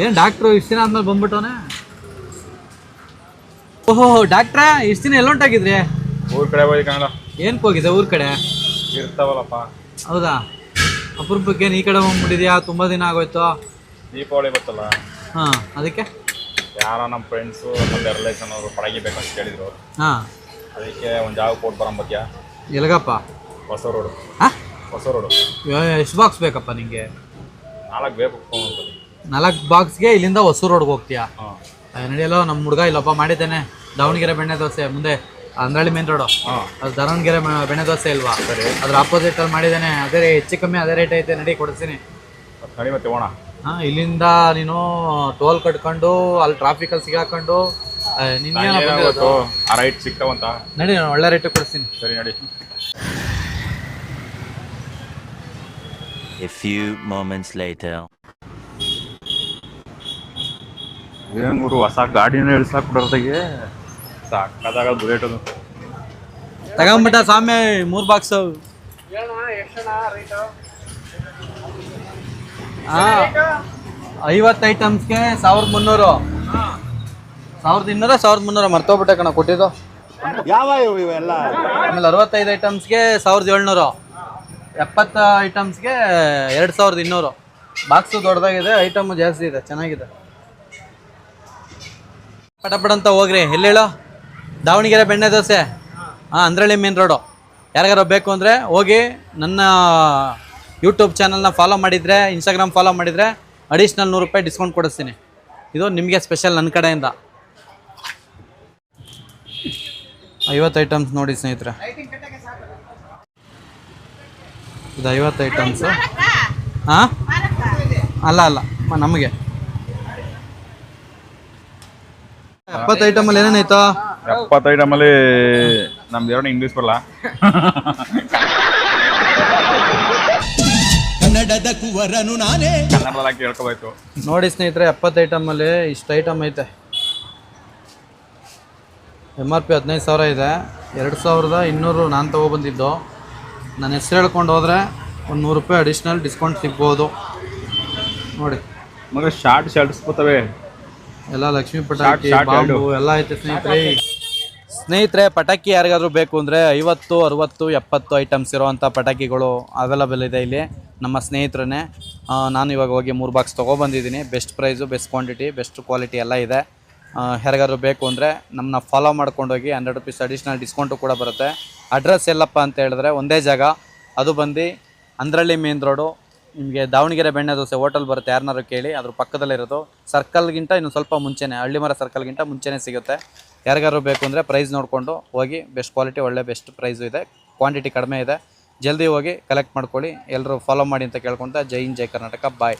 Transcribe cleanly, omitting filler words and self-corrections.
ಏನು ಡಾಕ್ಟ್ರು ಇಷ್ಟು ದಿನ ಆದ್ಮೇಲೆ ಬಂದ್ಬಿಟ್ಟವನೆ? ಓಹೋ ಡಾಕ್ಟ್ರಾ, ಇಷ್ಟು ದಿನ ಎಲ್ಲೊಂಟಾಗಿದ್ರಿ? ಊರ್ ಕಡೆ ಹೋಗಿ ಕನ್ನಡ. ಏನಕ್ಕೆ ಹೋಗಿದ್ದೆ ಊರ್ ಕಡೆ? ಇರ್ತಾವಲ್ಲಪ್ಪ. ಹೌದಾ, ಅಪರೂಪಕ್ಕೆ ಈ ಕಡೆ ಹೋಗ್ಬಿಟ್ಟಿದ್ಯಾ? ತುಂಬ ದಿನ ಆಗೋಯ್ತು. ದೀಪಾವಳಿ ಗೊತ್ತಲ್ಲ, ಹಾಂ, ಅದಕ್ಕೆ ಯಾರೋ ನಮ್ಮ ಫ್ರೆಂಡ್ಸು ಮತ್ತೆ ರಿಲೇಷನ್ ಅವರು ಪಡಗಿ ಬೇಕಂತ ಕೇಳಿದ್ರು. ಹಾಂ, ಅದಕ್ಕೆ ಒಂದು ಜಾಗ ಕೊಟ್ಟು ಬರಂಬತ್ಯಾ. ಎಲ್ಗಪ್ಪ? ಹೊಸ ರೋಡು. ಹಾಂ, ಹೊಸ ರೋಡು. ಎಷ್ಟು ಬಾಕ್ಸ್ ಬೇಕಪ್ಪ ನಿಂಗೆ? 4 ಬೇಕು. 4 ಬಾಕ್ಸ್ಗೆ ಇಲ್ಲಿಂದ ಹೊಸ ರೋಡ್ಗೆ ಹೋಗ್ತೀಯಾ? ಹಾಂ, ನಡೆಯಲ್ಲೋ ನಮ್ಮ ಹುಡುಗ ಇಲ್ಲಪ್ಪ ಮಾಡಿದ್ದೇನೆ. ದಾವಣಗೆರೆ ಬೆಣ್ಣೆ ದೋಸೆ ಮುಂದೆ ಅಂದ್ರಳ್ಳಿ ಮೇನ್ ರೋಡು. ಅದು ದಾವಣಗೆರೆ ಬೆಣ್ಣೆ ದೋಸೆ ಇಲ್ವಾ? ಸರಿ. ಅದ್ರ ಆಪೋಸಿಟ್ ಅಲ್ಲಿ ಮಾಡಿದ್ದೇನೆ. ಅದೇ ಹೆಚ್ಚು ಕಮ್ಮಿ ಅದೇ ರೇಟ್ ಐತೆ, ನಡಿ ಕೊಡ್ತೀನಿ. ನಡಿ ಮತ್ತೆ ಹೋಣ. ಹಾಂ, ಇಲ್ಲಿಂದ ನೀನು ಟೋಲ್ ಕಟ್ಕೊಂಡು ಅಲ್ಲಿ ಟ್ರಾಫಿಕಲ್ಲಿ ಸಿಗಾಕೊಂಡು ನಿನ್ಗೆ ಆ ರೈಟ್ ಸಿಕ್ತಾವಂತ. ನಡಿ, ನಾನು ಒಳ್ಳೆ ರೇಟ್ ಕೊಡಿಸ್ತೀನಿ. ಸರಿ ನಡಿ. A few moments later. ಏನು ಗುರು, ಹೊಸ ಗಾಡಿನ ಇಳ್ಸಾಕ್ ಬಿಡೋರ್ದಾಗೆ ಸಾಕಾದಾಗ ಬುಲೆಟ್ ಅದು ತಗೊಂಬಿಟ್ಟ ಸಾಮೆ 3 ಬಾಕ್ಸ್. ಹಾಂ, 50 ಐಟಮ್ಸ್ಗೆ 1300. 1200 1300 ಮರ್ತೋಗ್ಬಿಟ್ಟೆ ಕಣ ಕೊಟ್ಟಿದ್ದು. ಯಾವ ಇವೆಲ್ಲ? ಆಮೇಲೆ 65 ಐಟಮ್ಸ್ಗೆ 1700. 70 ಐಟಮ್ಸ್ಗೆ 2200. ಬಾಕ್ಸು ದೊಡ್ಡದಾಗಿದೆ, ಐಟಮ್ ಜಾಸ್ತಿ ಇದೆ, ಚೆನ್ನಾಗಿದೆ. ಪಟಪಟ ಅಂತ ಹೋಗ್ರಿ. ಎಲ್ಲಿ ಹೇಳೋ? ದಾವಣಗೆರೆ ಬೆಣ್ಣೆ ದೋಸೆ. ಹಾಂ, ಅಂದ್ರಳ್ಳಿ ಮೇನ್ ರೋಡು. ಯಾರಿಗಾರು ಬೇಕು ಅಂದರೆ ಹೋಗಿ ನನ್ನ ಯೂಟ್ಯೂಬ್ ಚಾನಲ್ನ ಫಾಲೋ ಮಾಡಿದರೆ, ಇನ್ಸ್ಟಾಗ್ರಾಮ್ ಫಾಲೋ ಮಾಡಿದರೆ ಅಡಿಷ್ನಲ್ 100 ರೂಪಾಯಿ ಡಿಸ್ಕೌಂಟ್ ಕೊಡಿಸ್ತೀನಿ. ಇದು ನಿಮಗೆ ಸ್ಪೆಷಲ್ ನನ್ನ ಕಡೆಯಿಂದ. 50 ಐಟಮ್ಸ್ ನೋಡಿ ಸ್ನೇಹಿತರೆ, ಇದು 50 ಐಟಮ್ಸು. ಹಾಂ, ಅಲ್ಲ ನಮಗೆ 70 ಐಟಮಲ್ಲಿ ಏನೇನಾಯ್ತು? 70 ಐಟಮಲ್ಲಿ ನಮ್ದು ಎರಡು ಇಂಗ್ಲೀಷ್ ಬರಲ್ಲ. ಕನ್ನಡದ ಕುವರನು ನಾನೇ. ಕನ್ನಡದಲ್ಲಿ ಕೇಳ್ಕೋಬೇಕು ನೋಡಿ ಸ್ನೇಹಿತರೆ, 70 ಐಟಮಲ್ಲಿ ಇಷ್ಟು ಐಟಮ್ ಐತೆ. MRP 15,000 ಇದೆ. 2200 ನಾನು ತೊಗೊಬಂದಿದ್ದು. ನನ್ನ ಹೆಸರು ಹೇಳ್ಕೊಂಡು ಹೋದರೆ ಒಂದು 100 ರೂಪಾಯಿ ಅಡಿಷ್ನಲ್ ಡಿಸ್ಕೌಂಟ್ ಸಿಗ್ಬೋದು. ನೋಡಿ ಮಗ, ಶರ್ಟ್ಸ್ ಬರ್ತವೆ ಎಲ್ಲ. ಲಕ್ಷ್ಮೀ ಪಟಾಕಿ, ಬಾಂಬು ಎಲ್ಲ ಐತೆ ಸ್ನೇಹಿತರೆ. ಪಟಾಕಿ ಯಾರಿಗಾದ್ರೂ ಬೇಕು ಅಂದರೆ 50, 60, 70 ಐಟಮ್ಸ್ ಇರೋವಂಥ ಪಟಾಕಿಗಳು ಅವೈಲಬಲ್ ಇದೆ ಇಲ್ಲಿ ನಮ್ಮ ಸ್ನೇಹಿತರನ್ನೇ. ನಾನು ಇವಾಗ ಹೋಗಿ 3 ಬಾಕ್ಸ್ ತೊಗೊಬಂದಿದ್ದೀನಿ. Best price, best quantity, best quality ಎಲ್ಲ ಇದೆ. ಯಾರಿಗಾದ್ರೂ ಬೇಕು ಅಂದರೆ ನಮ್ಮನ್ನ ಫಾಲೋ ಮಾಡ್ಕೊಂಡೋಗಿ 100 ರೂಪೀಸ್ ಅಡಿಷ್ನಲ್ ಡಿಸ್ಕೌಂಟು ಕೂಡ ಬರುತ್ತೆ. ಅಡ್ರೆಸ್ ಎಲ್ಲಪ್ಪ ಅಂತ ಹೇಳಿದ್ರೆ ಒಂದೇ ಜಾಗ, ಅದು ಬಂದು ಅಂದ್ರಳ್ಳಿ ಮೇನ್ ರೋಡು. ನಿಮಗೆ ದಾವಣಗೆರೆ ಬೆಣ್ಣೆ ದೋಸೆ ಹೋಟೆಲ್ ಬರುತ್ತೆ, ಯಾರನ್ನಾರು ಕೇಳಿ. ಅದ್ರ ಪಕ್ಕದಲ್ಲಿರೋದು ಸರ್ಕಲ್ಗಿಂತ ಇನ್ನು ಸ್ವಲ್ಪ ಮುಂಚೆನೇ, ಹಳ್ಳಿಮರ ಸರ್ಕಲ್ಗಿಂತ ಮುಂಚೆನೇ ಸಿಗುತ್ತೆ. ಯಾರಿಗಾರು ಬೇಕು ಅಂದರೆ ಪ್ರೈಸ್ ನೋಡಿಕೊಂಡು ಹೋಗಿ. ಬೆಸ್ಟ್ ಕ್ವಾಲಿಟಿ, ಒಳ್ಳೆ ಬೆಸ್ಟ್ ಪ್ರೈಸು ಇದೆ, ಕ್ವಾಂಟಿಟಿ ಕಡಿಮೆ ಇದೆ. ಜಲ್ದಿ ಹೋಗಿ ಕಲೆಕ್ಟ್ ಮಾಡ್ಕೊಳ್ಳಿ. ಎಲ್ಲರೂ ಫಾಲೋ ಮಾಡಿ ಅಂತ ಕೇಳ್ಕೊತ, ಜೈ ಹಿಂದ್, ಜೈ ಕರ್ನಾಟಕ, ಬಾಯ್.